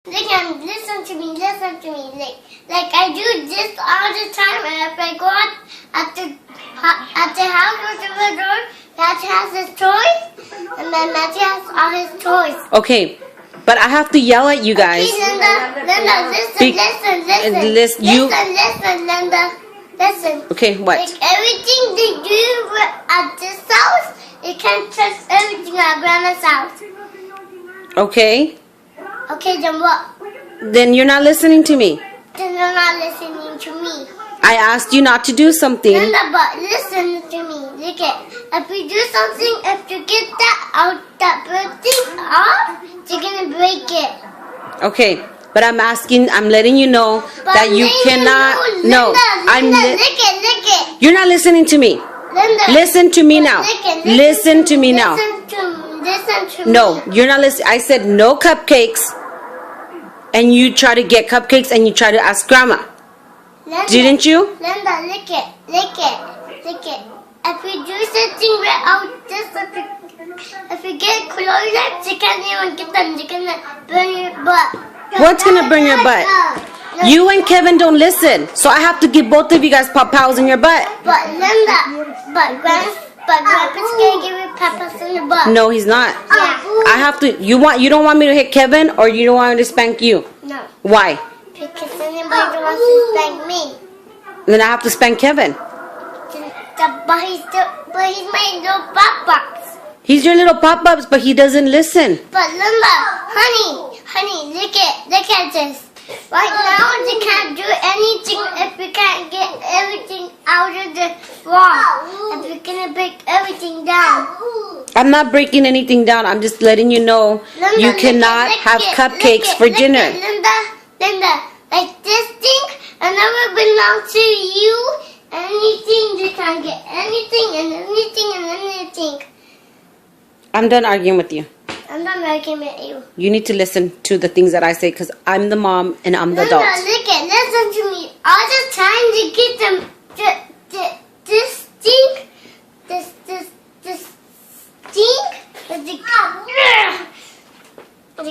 Listen to me. Like I do this all the time, and if I go out at the house or the door, Matthew has his toys, and then Matthew has all his toys. Okay, but I have to yell at you guys. Okay, Linda, listen, Linda, listen. Okay, what? Like everything they do at this house, you can't trust everything at Grandma's house. Okay. Okay, then what? Then you're not listening to me. Then you're not listening to me. I asked you not to do something. Linda, but listen to me. Look at, if we do something, if you get that bird thing off, you're gonna break it. Okay, but I'm letting you know But that you cannot. Lick it. You're not listening to me. Linda, Listen to me now. Listen to me now. Listen to me. No, you're not listening. I said no cupcakes. And you try to get cupcakes and you try to ask Grandma. Linda, Didn't you? Linda, lick it. If we do something right out this, if we get close, you can't even get them. You're gonna burn your butt. What's gonna burn your butt? You and Kevin don't listen, so I have to give both of you guys pop-pows in your butt. But Linda, Grandpa's gonna give you pop-pows in your butt. No, he's not. Yeah. I have to. You don't want me to hit Kevin, or you don't want me to spank you? No. Why? Because anybody wants to spank me. Then I have to spank Kevin. But he's my little pop-pops. He's your little pop-ups, but he doesn't listen. But Linda, honey, look at this. Right now, they can't do anything if we can't get everything out of the wall. If we're gonna break everything down. I'm not breaking anything down. I'm just letting you know Linda, you cannot have cupcakes for dinner. Linda, like this thing, I never belong to you. Anything, you can't get anything and anything and anything. I'm done arguing with you. I'm not arguing with you. You need to listen to the things that I say because I'm the mom and I'm the Linda, adult. listen to me. All the time you get them, this thing,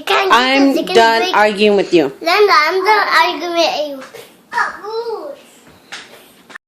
I'm done arguing with you. Linda, I'm done arguing with you.